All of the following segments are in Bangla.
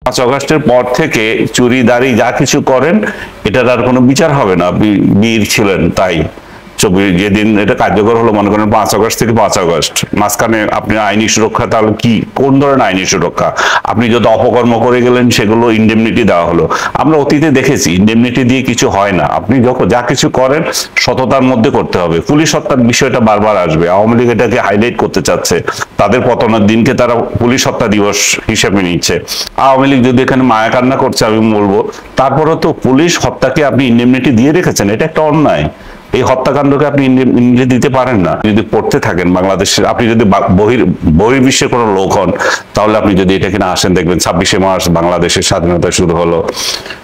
5 আগস্টের পর থেকে চুরি দাড়ি যা কিছু করেন এটার আর কোনো বিচার হবে না। বীর ছিলেন তাই যেদিন এটা কার্যকর হলো, মনে করেন 5 আগস্ট থেকে 5 আগস্ট, মাঝখানে আপনি আইনি সুরক্ষা, তাহলে কি কোন ধরনের আইনি সুরক্ষা? আপনি যত অপকর্ম করে গেলেন সেগুলো ইন্ডেমনিটি দেওয়া হলো। আমরা অতীতে দেখেছি ইন্ডেমনিটি দিয়ে কিছু হয় না। আপনি যখন যা কিছু করেন সততার মধ্যে করতে হবে। পুলিশ হত্যার বিষয়টা বারবার আসবে, আওয়ামী লীগ এটাকে হাইলাইট করতে চাচ্ছে, তাদের পতনের দিনকে তারা পুলিশ হত্যা দিবস হিসেবে নিচ্ছে। আওয়ামী লীগ যদি এখানে মায়া কান্না করছে আমি বলবো, তারপরে তো পুলিশ হত্যাকে আপনি ইন্ডেমনিটি দিয়ে রেখেছেন, এটা একটা অন্যায়। এই হত্যাকাণ্ডকে আপনি ইন্ডিয়া দিতে পারেন না। যদি পড়তে থাকেন বাংলাদেশের, আপনি যদি বহির্বিশ্বের কোনো লোক হন, তাহলে আপনি যদি এটা কিনা আসেন দেখবেন 26শে মার্চ বাংলাদেশের স্বাধীনতা শুরু হলো।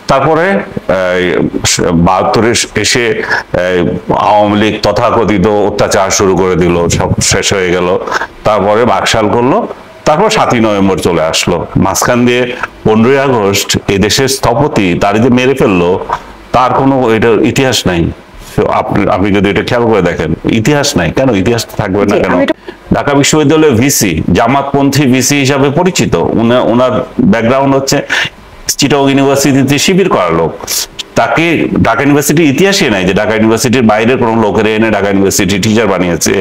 তারপরে 72-এ এসে আওয়ামী লীগ তথাকথিত অত্যাচার শুরু করে দিল, সব শেষ হয়ে গেল। তারপরে বাকশাল করলো, তারপর 7ই নভেম্বর চলে আসলো। মাঝখান দিয়ে 15ই আগস্ট এদেশের স্থপতি তার যে মেরে ফেললো, তার কোনো এটা ইতিহাস নাই। আপনি যদি এটা খেয়াল করে দেখেন, ইতিহাস নাই। কেন ইতিহাস থাকবে না কেন? ঢাকা বিশ্ববিদ্যালয়ের ভিসি জামাতপন্থী ভিসি হিসাবে পরিচিত। ওনার ব্যাকগ্রাউন্ড হচ্ছে চিটাগং ইউনিভার্সিটিতে শিবির করা লোক। তাকে ঢাকা ইউনিভার্সিটির ইতিহাসই নাই যে ঢাকা ইউনিভার্সিটির বাইরের কোনো লোকের এনে ঢাকা ইউনিভার্সিটি টিচার বানিয়েছে,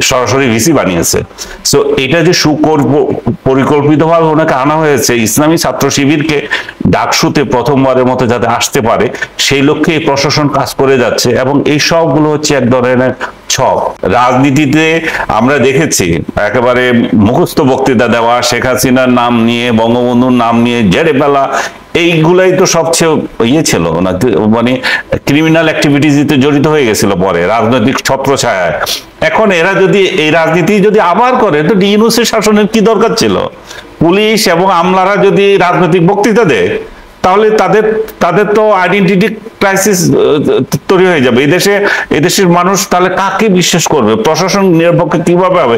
সরাসরি ভিসি বানিয়েছে। সো এটা যে পরিকল্পিতভাবে ওনাকে আনা হয়েছে ইসলামী ছাত্র শিবিরকে ডাকসুতে প্রথমবারের মতো যাতে আসতে পারে, সেই লক্ষ্যে এই প্রশাসন কাজ করে যাচ্ছে। এবং এই সবগুলো হচ্ছে এক ধরনের ছক। রাজনীতিতে আমরা দেখেছি একেবারে মুখস্থ বক্তৃতা দেওয়া, শেখ হাসিনার নাম নিয়ে, বঙ্গবন্ধুর নাম নিয়ে জেরে ফেলা, এইগুলাই তো সবচেয়ে ইয়ে ছিল না, মানে ক্রিমিনাল অ্যাক্টিভিটিসতে জড়িত হয়ে গেছিল পরে রাজনৈতিক ছত্রছায়ায়। এখন এরা যদি এই রাজনীতি যদি আবার করে, তো ইউনূসের শাসনের কি দরকার ছিল? পুলিশ এবং আমলারা যদি রাজনৈতিক বক্তৃতা দেয়, তাহলে তাদের তো আইডেন্টিটি ক্রাইসিস তৈরি হয়ে যাবে। এদেশের মানুষ তাহলে কাকে বিশ্বাস করবে? প্রশাসন নিরপেক্ষ কিভাবে হবে?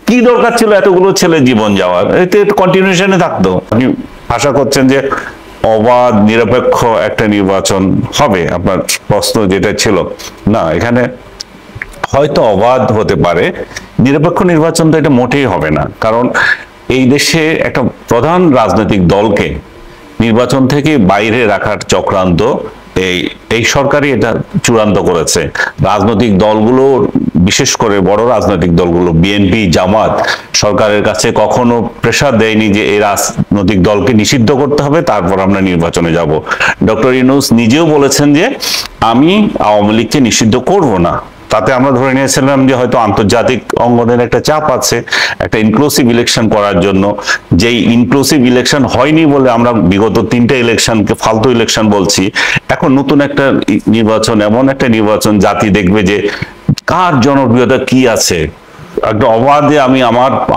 কি দরকার ছিল এতগুলো ছেলে জীবন যাওয়ার? এতে কন্টিনিউশনে থাকতো। আপনি আশা করছেন যে অবাধ নিরপেক্ষ একটা নির্বাচন হবে, আপনার প্রশ্ন যেটা ছিল না, এখানে হয়তো অবাধ হতে পারে, নিরপেক্ষ নির্বাচন তো এটা মোটেই হবে না। কারণ এই দেশে একটা প্রধান রাজনৈতিক দলকে নির্বাচন থেকে বাইরে রাখার চক্রান্ত এই সরকারই এটা চূড়ান্ত করেছে। রাজনৈতিক দলগুলো, বিশেষ করে বড় রাজনৈতিক দলগুলো বিএনপি, জামাত, সরকারের কাছে কখনো প্রেসার দেয়নি যে এই রাজনৈতিক দলকে নিষিদ্ধ করতে হবে, তারপর আমরা নির্বাচনে যাব। ডক্টর ইউনূস নিজেও বলেছেন যে আমি আওয়ামী লীগকে নিষিদ্ধ করব না। তাতে আমরা ধরে নিয়েছিলাম যে হয়তো আন্তর্জাতিক অঙ্গনের একটা চাপ আছে একটা ইনক্লুসিভ ইলেকশন করার জন্য। যেই ইনক্লুসিভ ইলেকশন হয়নি বলে আমরা বিগত 3টে ইলেকশনকে ফালতু ইলেকশন বলছি। এখন নতুন একটা নির্বাচন, এমন একটা নির্বাচন জাতি দেখবে যে কার জনপ্রিয়তা কি আছে, একটা অবাধে আমি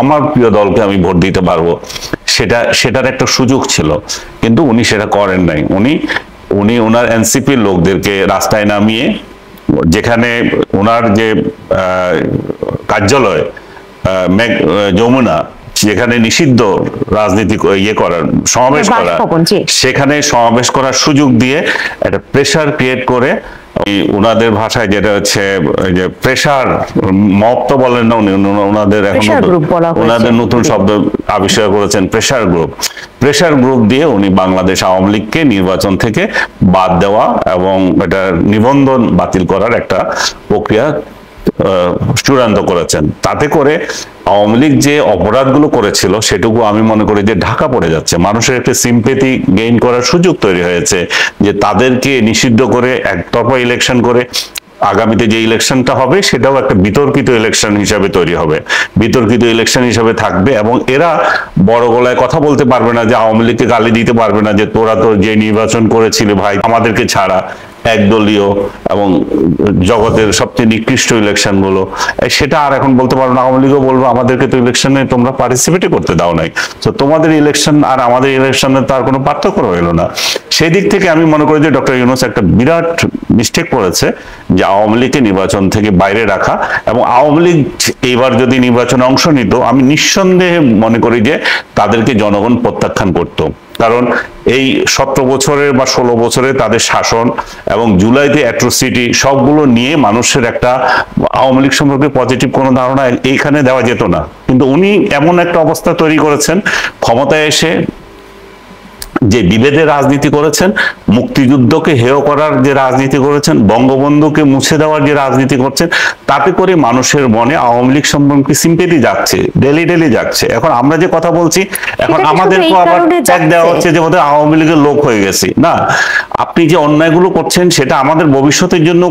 আমার প্রিয় দলকে আমি ভোট দিতে পারবো, সেটার একটা সুযোগ ছিল। কিন্তু উনি সেটা করেন নাই। উনি ওনার এনসিপির লোকদেরকে রাস্তায় নামিয়ে, যেখানে ওনার যে কার্যালয় যমুনা, যেখানে নিষিদ্ধ রাজনীতি ইয়ে করার, সমাবেশ করা, সেখানে সমাবেশ করার সুযোগ দিয়ে একটা প্রেসার ক্রিয়েট করে, ওনাদের ভাষায় যেটা হচ্ছে যে প্রেসার মব তো বলেন না উনি, ওনাদের এখন ওনাদের নতুন শব্দ আবিষ্কার করেছেন, প্রেসার গ্রুপ দিয়ে উনি বাংলাদেশ আওয়ামী লীগকে নির্বাচন থেকে বাদ দেওয়া এবং এটা নিবন্ধন বাতিল করার একটা প্রক্রিয়া চূড়ান্ত করেছেন। তাতে করে আওয়ামী লীগ যে অপরাধগুলো করেছিল সেটুকু আমি মনে করি যে ঢাকা পড়ে যাচ্ছে। মানুষের একটা সিম্পেথি গেইন করার সুযোগ তৈরি হয়েছে যে তাদেরকে নিষিদ্ধ করে একতরফা ইলেকশন করে আগামীতে যে ইলেকশনটা হবে সেটাও একটা বিতর্কিত ইলেকশন হিসাবে তৈরি হবে, বিতর্কিত ইলেকশন হিসাবে থাকবে। এবং এরা বড় গলায় কথা বলতে পারবে না, যে আওয়ামী লীগকে গালি দিতে পারবে না যে তোরা তো যে নির্বাচন করেছিলি ভাই আমাদেরকে ছাড়া, একদলীয় এবং জগতের সবচেয়ে নিকৃষ্ট ইলেকশন গুলো, সেটা আর এখন বলতে পারবো না। আওয়ামী লীগও বলবো আমাদেরকে তো ইলেকশনে তোমরা পার্টিসিপেটই করতে দাও নাই, তো তোমাদের ইলেকশন আর আমাদের ইলেকশনে তার কোনো পার্থক্য রইল না। সেই দিক থেকে আমি মনে করি যে ডক্টর ইউনূস একটা বিরাট মিস্টেক করেছে যে আওয়ামী লীগকে নির্বাচন থেকে বাইরে রাখা। এবং আওয়ামী লীগ এইবার যদি নির্বাচনে অংশ নিত, আমি নিঃসন্দেহে মনে করি যে তাদেরকে জনগণ প্রত্যাখ্যান করত। কারণ এই 17 বছরের বা 16 বছরে তাদের শাসন এবং জুলাইতে অ্যাট্রোসিটি সবগুলো নিয়ে মানুষের একটা আওয়ামী লীগ সম্পর্কে পজিটিভ কোনো ধারণা এইখানে দেওয়া যেত না। কিন্তু উনি এমন একটা অবস্থা তৈরি করেছেন ক্ষমতায় এসে যে বিভেদের রাজনীতি করেছেন, মুক্তিযুদ্ধকে হেয় করার যে রাজনীতি করেছেন, বঙ্গবন্ধুকে মুছে দেওয়ার যে রাজনীতি করছেন, তাতে করে মানুষের মনে আওয়ামী লীগ সম্পর্কে সিম্পেথি যাচ্ছে, ডেলি ডেলি যাচ্ছে। এখন আমরা যে কথা বলছি, এখন আমাদেরকে আবার ট্যাগ দেওয়া হচ্ছে যে বোধহয় আওয়ামী লীগের লোক হয়ে গেছি। না, আপনি যে অন্যায়গুলো করছেন সেটা আমাদের ভবিষ্যতের জন্য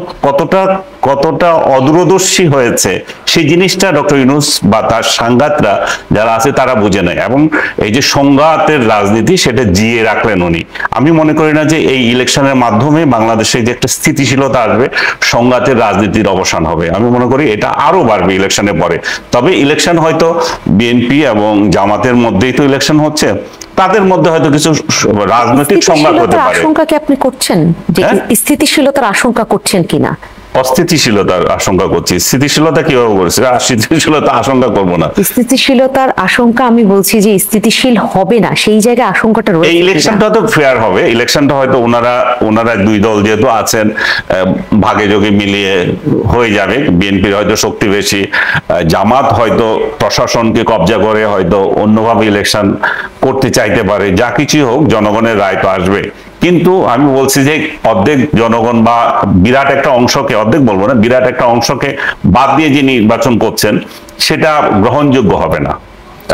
কতটা অদূরদর্শী হয়েছে সেই জিনিসটা ডক্টর ইউনূস বা তার সাংঘাতরা যারা আছে তারা বুঝে নেয়। এবং এই যে সংঘাতের রাজনীতি সেটা জিয়ে রাখলেন উনি। আমি মনে করি না যে এই ইলেকশনের মাধ্যমে বাংলাদেশে যে একটা স্থিতিশীলতা আসবে, সংঘাতের রাজনীতির অবসান হবে। আমি মনে করি এটা আরো বাড়বে ইলেকশনের পরে। তবে ইলেকশন হয়তো বিএনপি এবং জামাতের মধ্যেই তো ইলেকশন হচ্ছে, তাদের মধ্যে হয়তো কিছু রাজনৈতিক সংঘাত হতে পারে। আশঙ্কা কি আপনি করছেন যে স্থিতিশীলতার আশঙ্কা করছেন কিনা? অস্থিতিশীলতার আশঙ্কা করছি। স্থিতিশীলতা কিভাবে করছি? স্থিতিশীলতা আশঙ্কা করবো না। স্থিতিশীলতার আশঙ্কা আমি বলছি যে স্থিতিশীল হবে না, সেই জায়গায় আশঙ্কাটা রয়েছে। এই ইলেকশনটা তো ফেয়ার হবে। ইলেকশনটা হয়তো ওনারা দুই দল যেহেতু আছেন, ভাগে যোগে মিলিয়ে হয়ে যাবে। বিএনপির হয়তো শক্তি বেশি, জামাত হয়তো প্রশাসনকে কবজা করে হয়তো অন্যভাবে ইলেকশন করতে চাইতে পারে। যা কিছুই হোক, জনগণের রায় তো আসবে। কিন্তু আমি বলছি যে অর্ধেক জনগণ বা বিরাট একটা অংশকে, অর্ধেক বলবো না, বিরাট একটা অংশকে বাদ দিয়ে যে নির্বাচন করছেন সেটা গ্রহণযোগ্য হবে না।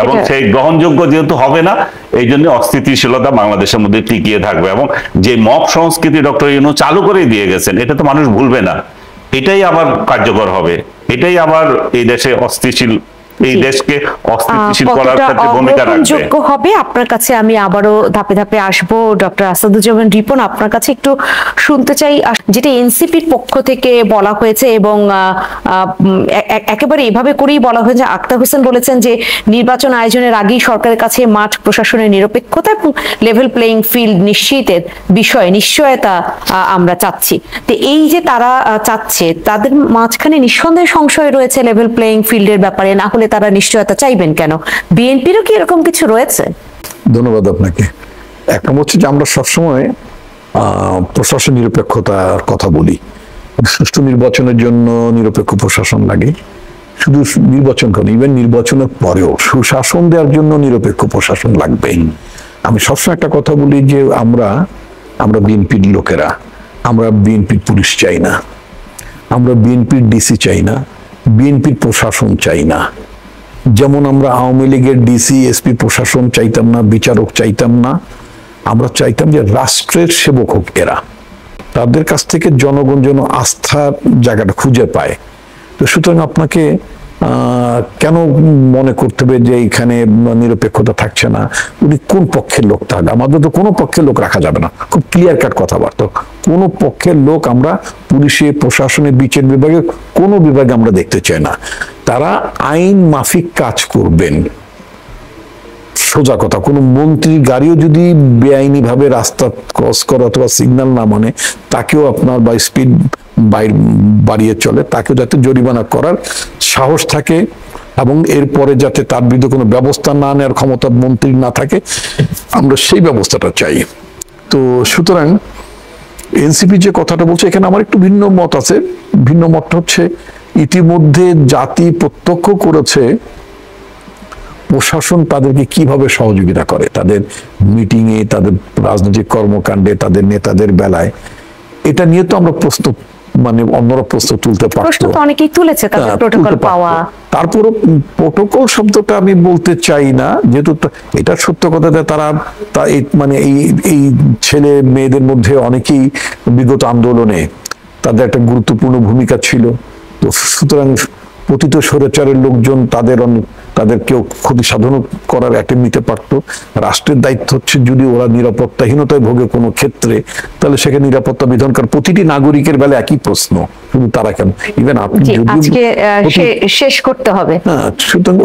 এবং সেই গ্রহণযোগ্য যেহেতু হবে না, এই জন্য অস্থিতিশীলতা বাংলাদেশের মধ্যে টিকিয়ে থাকবে। এবং যে মব সংস্কৃতি ডক্টর ইউনূস চালু করে দিয়ে গেছেন, এটা তো মানুষ ভুলবে না। এটাই আবার কার্যকর হবে, এটাই আবার এই দেশে এই দেশকে অস্থিতিশীল করার ক্ষেত্রে ভূমিকা রাখবে। যোগ্য হবে। আপনার কাছে আমি আবারও ধাপে ধাপে আসবো। ডক্টর আসাদুজ্জামান রিপন, আপনার কাছে একটু শুনতে চাই যেটা এনসিপির পক্ষ থেকে বলা হয়েছে, এবং একেবারে এভাবে করেই বলা হয়েছে। আক্তার হোসেন বলেছেন যে নির্বাচন আয়োজনের আগেই সরকারের কাছে মাঠ প্রশাসনের নিরপেক্ষতা এবং লেভেল প্লেইং ফিল্ড নিশ্চিতের বিষয়ে নিশ্চয়তা আমরা চাচ্ছি। তো এই যে তারা চাচ্ছে, তাদের মাঝখানে নিঃসন্দেহে সংশয় রয়েছে লেভেল প্লেইং ফিল্ডের ব্যাপারে। না হলে তারা নিশ্চয়তা চাইবেন কেন? বিএনপিরও কি এরকম কিছু রয়েছে? ধন্যবাদ আপনাকে। এক নম্বর হচ্ছে যে আমরা সবসময় প্রশাসন নিরপেক্ষতার কথা বলি। সুষ্ঠু নির্বাচনের জন্য নিরপেক্ষ প্রশাসন লাগে। শুধু নির্বাচন কেন, ইভেন নির্বাচনের পরেও সুশাসন দেওয়ার জন্য নিরপেক্ষ প্রশাসন লাগবে। আমি সবসময় একটা কথা বলি যে আমরা বিএনপির লোকেরা, আমরা বিএনপির পুলিশ চাই না, আমরা বিএনপির ডিসি চাই না, বিএনপির প্রশাসন চাই না। যেমন আমরা আওয়ামী লীগের ডিসি এসপি প্রশাসন চাইতাম না, বিচারক চাইতাম না। আমরা চাইতাম যে রাষ্ট্রের সেবক হোক এরা, তাদের কাছ থেকে জনগণ যেন আস্থার জায়গাটা খুঁজে পায়। তো সুতরাং আপনাকে কেন মনে করতে হবে যে এখানে নিরপেক্ষতা থাকছে না? উনি কোন পক্ষের লোক? থাকবে আমাদের তো কোনো পক্ষের লোক রাখা যাবে না। খুব ক্লিয়ার কাট কথাবার্তা। কোনো পক্ষের লোক আমরা পুলিশে, প্রশাসনে, বিচার বিভাগে, কোনো বিভাগে আমরা দেখতে চাই না। তারা আইন মাফিক কাজ করবেন। সোজা কথা, কোনো মন্ত্রীর গাড়িও যদি বেআইনি ভাবে রাস্তা ক্রস করে অথবা সিগন্যাল না মানে, তাকেও আপনার বা স্পিড বাড়িয়ে চলে, তাকেও যাতে জরিমানা করার সাহস থাকে এবং এরপরে যাতে তার বিরুদ্ধে কোনো ব্যবস্থা না নেওয়ার ক্ষমতা মন্ত্রীর না থাকে, আমরা সেই ব্যবস্থাটা চাই। তো সুতরাং এনসিপি যে কথাটা বলছে, এখানে আমার একটু ভিন্ন মত আছে। ভিন্ন মতটা হচ্ছে, ইতিমধ্যে জাতি প্রত্যক্ষ করেছে প্রশাসন তাদেরকে কিভাবে সহযোগিতা করে, তাদের মিটিংয়ে, তাদের রাজনৈতিক কর্মকাণ্ডে, তাদের নেতাদের বেলায়। এটা নিয়ে তো আমরা প্রশ্ন, মানে অন্যরা প্রশ্ন তুলতে পারতো, অনেকেই তুলেছে তাদের প্রটোকল পাওয়া। তারপরও প্রটোকল শব্দটা আমি বলতে চাই না, যেহেতু এটা সত্য কথা যে তারা মানে এই ছেলে মেয়েদের মধ্যে অনেকেই বিগত আন্দোলনে তাদের একটা গুরুত্বপূর্ণ ভূমিকা ছিল। তো সুতরাং পতিত স্বৈরাচারের লোকজন তাদের কেউ ক্ষতি সাধন করার অ্যাটেম্প নিতে পারত। রাষ্ট্রের দায়িত্ব হচ্ছে, যদি ওরা নিরাপত্তাহীনতায় ভোগে কোনো ক্ষেত্রে, তাহলে সেখানে নিরাপত্তা বিধানকার প্রতিটি নাগরিকের বেলা একই প্রশ্ন, শুধু তারা কেন। ইভেন আপনি শেষ করতে হবে। হ্যাঁ, সুতরাং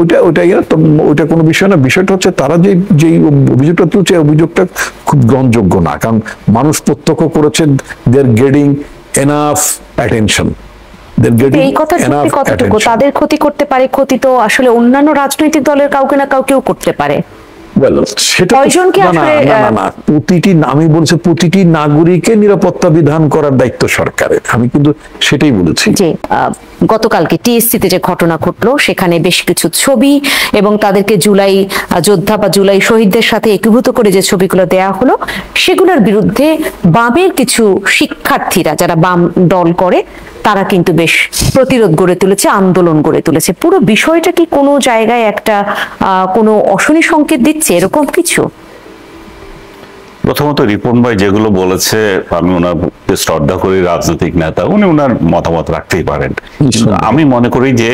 ওইটা কোনো বিষয় না। বিষয়টা হচ্ছে তারা যে অভিযোগটা তুলছে, অভিযোগটা খুব গ্রহণযোগ্য না। কারণ মানুষ প্রত্যক্ষ করেছে, দে আর গেটিং এনাফ অ্যাটেনশন। এই কথা সত্যি কতটুকু তাদের ক্ষতি করতে পারে? ক্ষতি তো আসলে অন্যান্য রাজনৈতিক দলের কাউকে না কাউকেও করতে পারে। Well, সেটা কয়জনকে না, না, আসলে, না, না, না, আমি বলছি প্রতিটি নাগরিকের নিরাপত্তা বিধান করার দায়িত্ব সরকারের, আমি কিন্তু সেটাই বলেছি। যে গতকালকে টিএসসিতে যে ঘটনা ঘটলো সেখানে বেশ কিছু ছবি এবং তাদেরকে জুলাই যোদ্ধা বা জুলাই শহীদদের সাথে একীভূত করে যে ছবিগুলো দেয়া হলো সেগুলোর বিরুদ্ধে বামের কিছু শিক্ষার্থীরা যারা বাম দল করে তারা কিন্তু বেশ প্রতিরোধ গড়ে তুলেছে, আন্দোলন গড়ে তুলেছে। পুরো বিষয়টা কি কোনো জায়গায় একটা কোনো অশনি সংকেত দিচ্ছে এরকম কিছু? প্রথমত রিপন ভাই যেগুলো বলেছে আমি ওনাকে শ্রদ্ধা করি, রাজনৈতিক নেতা, উনি ওনার মতামত রাখতেই পারেন। কিন্তু আমি মনে করি যে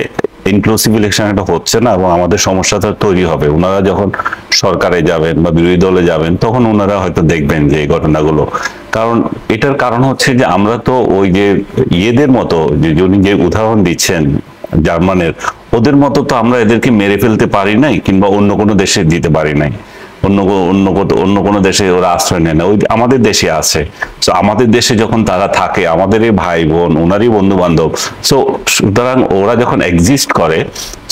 ইনক্লুসিভ ইলেকশন এটা হচ্ছে না এবং আমাদের সমস্যাটা তৈরি হবে। ওনারা যখন সরকারে যাবেন বা বিরোধী দলে যাবেন তখন ওনারা হয়তো দেখবেন যে এই ঘটনাগুলো, কারণ এটার কারণ হচ্ছে যে আমরা তো ওই যে ইয়েদের মতো, যে উনি যে উদাহরণ দিচ্ছেন জার্মানের, ওদের মতো তো আমরা এদেরকে মেরে ফেলতে পারি নাই কিংবা অন্য কোনো দেশে দিতে পারি নাই। অন্য কোনো দেশে ওরা আশ্রয় নেয় না, ওই আমাদের দেশে আছে। তো আমাদের দেশে যখন তারা থাকে, আমাদেরই ভাই বোন, ওনারই বন্ধু বান্ধব, সো সুতরাং ওরা যখন এক্সিস্ট করে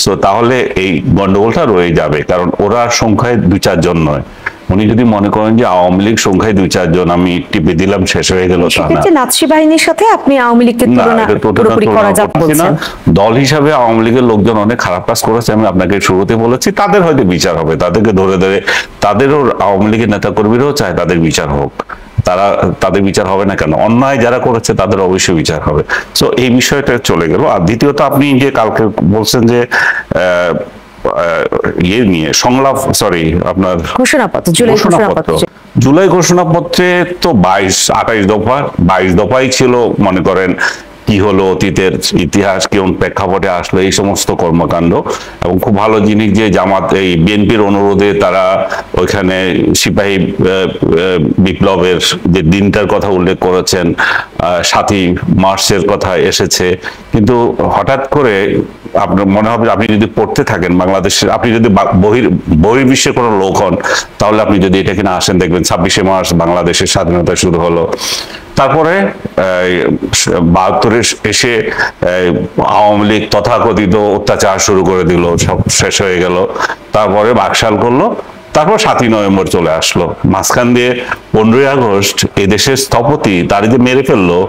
সো তাহলে এই গন্ডগোলটা রয়ে যাবে, কারণ ওরা সংখ্যায় 2-4 জন নয়। উনি যদি মনে করেন যে আওয়ামী লীগ সংখ্যায় 2-4 জন, আমি টিপে দিলাম শেষ হয়ে গেল, তা না। সেক্ষেত্রে নাৎসি বাহিনীর সাথে আপনি আওয়ামী লীগকে তুলনা পুরোপুরি করা যাবে বলছেন? দল হিসাবে আওয়ামী লীগের লোকজন অনেক খারাপ কাজ করেছে, আমি আপনাকে শুরুতে বলেছি। তাদের হয়তো বিচার হবে, তাদেরকে ধরে ধরে, তাদেরও আওয়ামী লীগের নেতা কর্মীরাও চায় তাদের বিচার হোক। তাদের বিচার হবে না কেন? অন্যায় যারা করেছে তাদের অবশ্যই বিচার হবে। সো এই বিষয়টা চলে গেল। আর দ্বিতীয়ত আপনি যে কালকে বলছেন যে ইয়ে নিয়ে সংলাপ, আপনার ঘোষণাপত্র, জুলাই ঘোষণাপত্র, জুলাই ঘোষণাপত্রে তো 28 দফা, 22 দফাই ছিল। মনে করেন কি হলো, অতীতের ইতিহাস কোন প্রেক্ষাপটে আসলো, এই সমস্ত কর্মকাণ্ড। এবং খুব ভালো জিনিস যে জামাত এই বিএনপির অনুরোধে তারা ওইখানে সিপাহী বিপ্লবের যে দিনটার কথা উল্লেখ করেছেন, 7ই মার্চের কথা এসেছে। কিন্তু হঠাৎ করে আপনার মনে হবে, আপনি যদি পড়তে থাকেন বাংলাদেশের, আপনি যদি বহির্বিশ্বের কোনো লোক হন, তাহলে আপনি যদি এটা কিনা আসেন দেখবেন 26শে মার্চ বাংলাদেশের স্বাধীনতা শুরু হলো। তারপরে 72-এ এসে আওয়ামী লীগ তথাকথিত অত্যাচার শুরু করে দিল, সব শেষ হয়ে গেল। তারপরে বাকশাল করলো, তারপর 7ই নভেম্বর চলে আসলো। মাঝখান দিয়ে 15ই আগস্ট এদেশের স্থপতি তার যে মেরে ফেললো,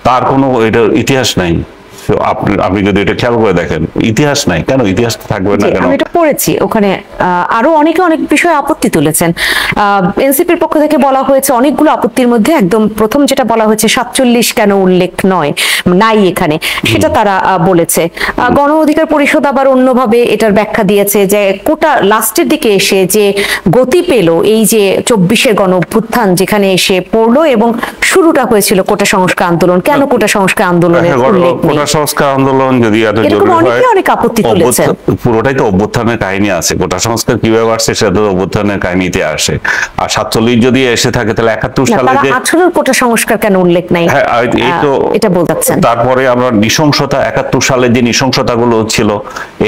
তার কোনো এটা ইতিহাস নাই। আপনি যদি এটা খেয়াল করে দেখেন, ইতিহাস নাই। কেন ইতিহাস থাকবে না কেন? আমি এটা পড়েছি, ওখানে আরো অনেকে অনেক বিষয়ে আপত্তি তুলেছেন। এনসিপির পক্ষ থেকে বলা হয়েছে অনেকগুলো আপত্তির মধ্যে একদম প্রথম যেটা বলা হয়েছে 47 কেন উল্লেখ নাই এখানে, সেটা তারা বলেছে। গণ অধিকার পরিষদ আবার অন্যভাবে এটার ব্যাখ্যা দিয়েছে যে কোটা লাস্টের দিকে এসে যে গতি পেল, এই যে 24-এর গণ অভ্যুত্থান যেখানে এসে পড়লো এবং শুরুটা হয়েছিল কোটা সংস্কার আন্দোলন, কেন কোটা সংস্কার আন্দোলনের উল্লেখ নেই? সংস্কার আন্দোলন যদি এত জরুরি হয়, পুরোটাই তো অভ্যুত্থানের কাহিনী আছে। কোটা সংস্কার কিভাবে আসছে সেটা তো অভ্যুত্থানের কাহিনীতে আসে। আর 47 যদি এসে থাকে তাহলে 71 সালে যে 18 কোটা সংস্কার কেন উল্লেখ নাই, এটা বলতেছেন। তারপরে আমরা নৃশংসতা, 71 সালে যে নৃশংসতাগুলো ছিল,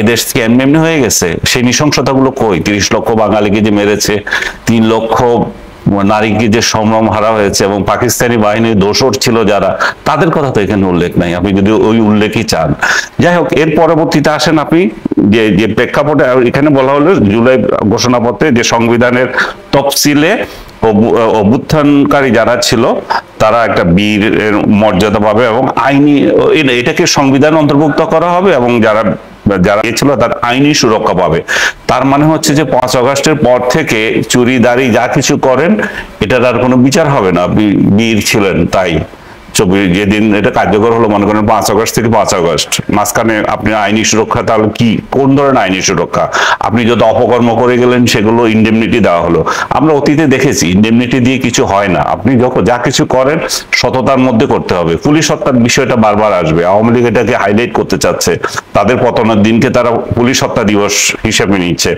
এদেশ থেকে এমনি হয়ে গেছে। সেই নৃশংসতাগুলো কই? 30 লক্ষ বাঙালিকে যে মেরেছে, 3 লক্ষ নারীকে যে সম্ভ্রম হারা হয়েছে এবং পাকিস্তানি বাহিনীর দোসর ছিল যারা, তাদের কথা তো এখানে উল্লেখ নাই। আপনি যদি ওই উল্লেখই চান, যাই হোক, এর পরবর্তীতে আসেন আপনি যে প্রেক্ষাপটে এখানে বলা হলো জুলাই ঘোষণাপত্রে যে সংবিধানের তফসিলে অভ্যুত্থানকারী যারা ছিল তারা একটা বীরের মর্যাদা পাবে এবং আইনি এটাকে সংবিধান অন্তর্ভুক্ত করা হবে এবং যারা ছিল তার আইনি সুরক্ষা পাবে। তার মানে হচ্ছে যে 5 আগস্টের পর থেকে চুরি দাড়ি যা কিছু করেন এটার আর কোনো বিচার হবে না। বীর ছিলেন তাই যেদিন এটা কার্যকর হলো, মনে করেন 5 আগস্ট থেকে 5 আগস্ট, মাঝখানে আপনি আইনি সুরক্ষা, তাহলে কি কোন ধরনের আইনি সুরক্ষা? আপনি যত অপকর্ম করে গেলেন সেগুলো ইন্ডেমনিটি দেওয়া হলো। আমরা অতীতে দেখেছি ইন্ডেমনিটি দিয়ে কিছু হয় না। আপনি যখন যা কিছু করেন সততার মধ্যে করতে হবে। পুলিশ হত্যার বিষয়টা বারবার আসবে, আওয়ামী লীগ এটাকে হাইলাইট করতে চাচ্ছে। তাদের পতনের দিনকে তারা পুলিশ হত্যা দিবস হিসেবে নিচ্ছে।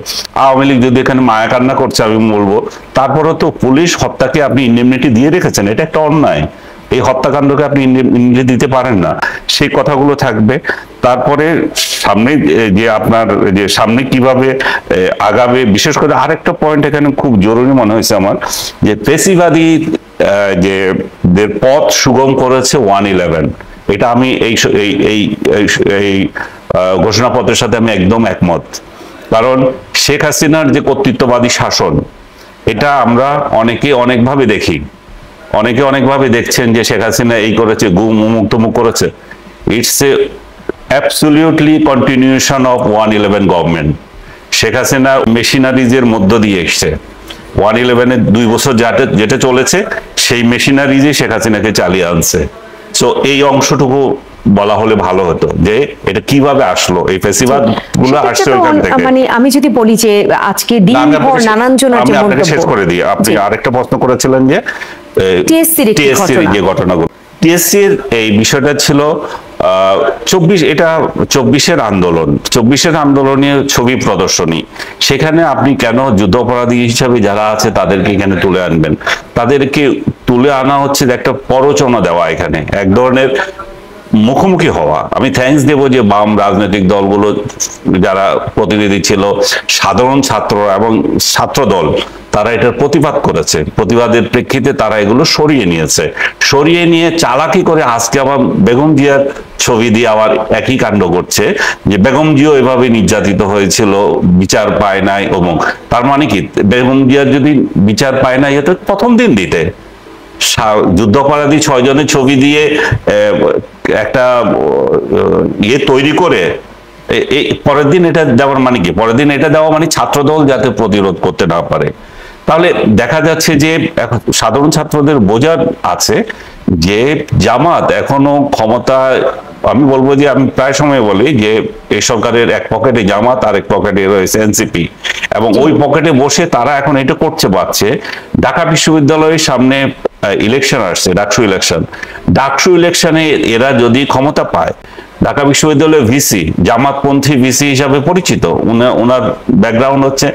আওয়ামী লীগ যদি এখানে মায়া কান্না করছে আমি বলবো, তারপরে তো পুলিশ হত্যাকে আপনি ইন্ডেমনিটি দিয়ে রেখেছেন, এটা একটা অন্যায়। এই হত্যাকাণ্ডকে আপনি ইন্ডেমনিটি দিতে পারেন না, সেই কথাগুলো থাকবে। তারপরে সামনে যে আপনার যে সামনে কিভাবে আগাবে, বিশেষ করে আরেকটা পয়েন্ট এখানে খুব জরুরি মনে হয়েছে আমার, যে ফেসিবাদী যে পথ সুগম করেছে 111, এটা আমি এই ঘোষণাপত্রের সাথে আমি একদম একমত। কারণ শেখ হাসিনার যে কর্তৃত্ববাদী শাসন, এটা আমরা অনেকে অনেকভাবে দেখি, অনেকে অনেকভাবে দেখছেন যে শেখ হাসিনা এই করেছে, গুম অমুক তমুক করেছে। It's a absolutely continuation of 111 government. Sheikh Hasina মেশিনারিজের মধ্য দিয়ে এসছে। 111-এর 2 বছর যেটা চলেছে সেই মেশিনারিজে শেখ হাসিনাকে চালিয়ে আনছে। সো এই অংশটুকু বলা হলে ভালো হতো যে এটা কিভাবে আসলো, এই ফেসিবাদ গুলো আসছে ওইখান থেকে। মানে আমি যদি বলি যে আজকে দিনভর নানান জনের যে আপনাকে শেষ মন্তব্য, করে দিই। আপনি আরেকটা প্রশ্ন করেছিলেন যে টিএসসির যে ঘটনাগুলো, টিএসসির এই বিষয়টা ছিল 24-এর আন্দোলন, 24-এর আন্দোলনের ছবি প্রদর্শনী। সেখানে আপনি কেন যুদ্ধাপরাধী হিসাবে যারা আছে তাদেরকে এখানে তুলে আনবেন? তাদেরকে তুলে আনা হচ্ছে যে একটা প্ররোচনা দেওয়া, এখানে এক ধরনের মুখোমুখি হওয়া। আমি থ্যাঙ্কস দেব যে বাম রাজনৈতিক দলগুলো যারা প্রতিনিধি ছিল, সাধারণ ছাত্র এবং ছাত্র দল, তারা এটার প্রতিবাদ করেছে। প্রতিবাদের প্রেক্ষিতে তারা এগুলো সরিয়ে নিয়েছে। সরিয়ে নিয়ে চালাকি করে আজকে আবার বেগম জিয়ার ছবি দিয়ে আবার একই কাণ্ড করছে যে বেগম জিয়াও এভাবে নির্যাতিত হয়েছিল, বিচার পায় নাই অমুক। তার মানে কি, বেগম জিয়ার যদি বিচার পায় নাই এত প্রথম দিন দিতে। যুদ্ধাপরাধী 6 জনের ছবি দিয়ে একটা ইয়ে তৈরি করে পরের দিন এটা দেওয়ার মানে কি? পরের দিন এটা দেওয়া মানে ছাত্রদল যাতে প্রতিরোধ করতে না পারে। তাহলে দেখা যাচ্ছে যে সাধারণ ছাত্রদের বোঝার আছে যে জামাত এখনো ক্ষমতায়, আমি বলবো যে আমি প্রায় সময় বলি যে এই সরকারের এক পকেটে জামাত আর এক পকেটে রয়েছে এনসিপি, এবং ওই পকেটে বসে তারা এখন এটা করতে পারছে। ঢাকা বিশ্ববিদ্যালয়ের সামনে ইলেকশন আসছে, ডাকসু ইলেকশনে এরা যদি ক্ষমতা পায়, ঢাকা বিশ্ববিদ্যালয়ের ভিসি জামাতপন্থী ভিসি হিসাবে পরিচিত, ওনার ব্যাকগ্রাউন্ড হচ্ছে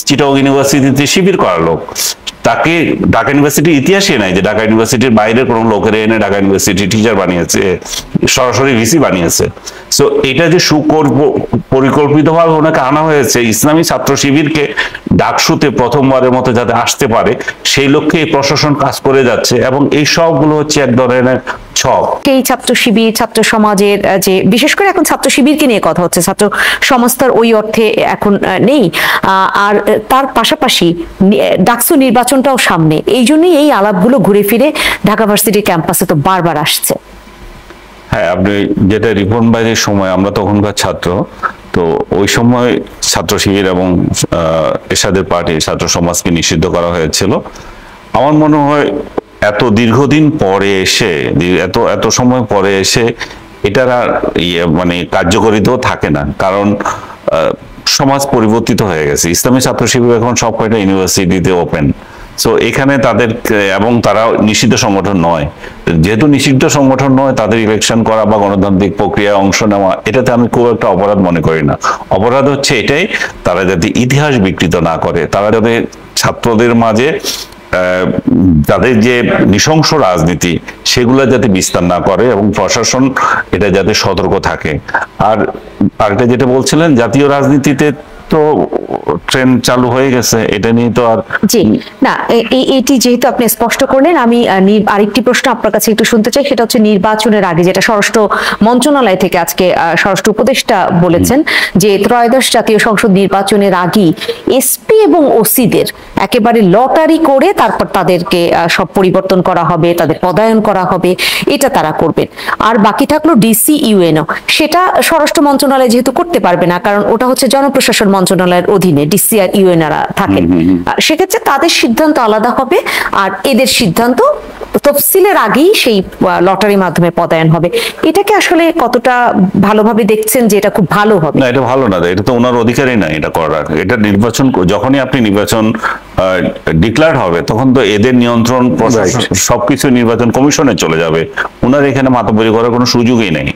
চিটাগং ইউনিভার্সিটিতে শিবির করা লোক। তাকে ঢাকা ইউনিভার্সিটির ইতিহাসে নাই যে ঢাকা ইউনিভার্সিটির বাইরের কোনো লোকের এনে ঢাকা ইউনিভার্সিটি টিচার বানিয়েছে, সরাসরি ভিসি বানিয়েছে। সো এটা যে পরিকল্পিতভাবে ওনাকে আনা হয়েছে ইসলামী ছাত্র শিবিরকে ডাকসুতে প্রথমবারের মতো যাতে আসতে পারে, সেই লক্ষ্যে এই প্রশাসন কাজ করে যাচ্ছে, এবং এই সবগুলো হচ্ছে এক ধরনের ছক। এই ছাত্র শিবির, ছাত্র সমাজের যে বিশেষ করে এখন ছাত্র শিবিরকে নিয়ে কথা হচ্ছে, ছাত্র সমাজটার ওই অর্থে এখন নেই। আর তার পাশাপাশি ডাকসু নির্বাচনটাও সামনে, এই জন্যই এই আলাপগুলো ঘুরে ফিরে ঢাকা ভার্সিটির ক্যাম্পাসে তো বারবার আসছে। হ্যাঁ, আপনি যেটা রিপন ভাইয়ের সময়, আমরা তখনকার ছাত্র, তো ওই সময় ছাত্র শিবির এবং এরশাদের পার্টি ছাত্র সমাজকে নিষিদ্ধ করা হয়েছিল। আমার মনে হয় এত দীর্ঘদিন পরে এসে, এত সময় পরে এসে এটার আর মানে কার্যকরিতাও থাকে না, কারণ সমাজ পরিবর্তিত হয়ে গেছে। ইসলামী ছাত্র শিবির এখন সব কয়টা ইউনিভার্সিটিতে ওপেন। সো এখানে তাদের, এবং তারা নিষিদ্ধ সংগঠন নয়, যেহেতু নিষিদ্ধ সংগঠন নয়, তাদের ইলেকশন করা বা গণতান্ত্রিক প্রক্রিয়ায় অংশ নেওয়া, এটাতে আমি খুব একটা অপরাধ মনে করি না। অপরাধ হচ্ছে এটাই, তারা যাতে ইতিহাস বিকৃত না করে, তারা যাতে ছাত্রদের মাঝে তাদের যে নৃশংস রাজনীতি সেগুলো যাতে বিস্তার না করে, এবং প্রশাসন এটা যাতে সতর্ক থাকে। আর আরেকটা যেটা বলছিলেন, জাতীয় রাজনীতিতে তো ট্রেন চালু হয়ে গেছে, এটা নিয়ে তো আর জি না, এটি যেহেতু আপনি স্পষ্ট করলেন, আমি আরেকটি প্রশ্ন আপনার কাছে একটু শুনতে চাই। সেটা হচ্ছে নির্বাচনের আগে, যেটা স্বরাষ্ট্র মন্ত্রণালয় থেকে আজকে স্বরাষ্ট্র উপদেষ্টা বলেছেন যে ত্রয়োদশ জাতীয় সংসদ নির্বাচনের আগে এসপি এবং ওসিদের একেবারে লটারি করে তারপর তাদেরকে সব পরিবর্তন করা হবে, তাদের পদায়ন করা হবে, এটা তারা করবেন। আর বাকি থাকলো ডিসি ইউএনও, সেটা স্বরাষ্ট্র মন্ত্রণালয় যেহেতু করতে পারবে না, কারণ ওটা হচ্ছে জনপ্রশাসন মন্ত্রণালয়ের অধীনে ডিসি আর ইউএনরা থাকেন। সেক্ষেত্রে তাদের সিদ্ধান্ত আলাদা হবে, আর এদের সিদ্ধান্ত তফসিলের আগেই সেই লটারির মাধ্যমে পদায়ন হবে। এটাকে আসলে কতটা ভালোভাবে দেখছেন যে এটা খুব ভালো হবে? না, এটা ভালো না, এটা তো ওনার অধিকারই না এটা করার। এটা নির্বাচন, যখনই আপনি নির্বাচন ডিক্লেয়ার হবে তখন তো এদের নিয়ন্ত্রণ সবকিছু নির্বাচন কমিশনে চলে যাবে। ওনার এখানে মাতামাতি করার কোনো সুযোগই নেই।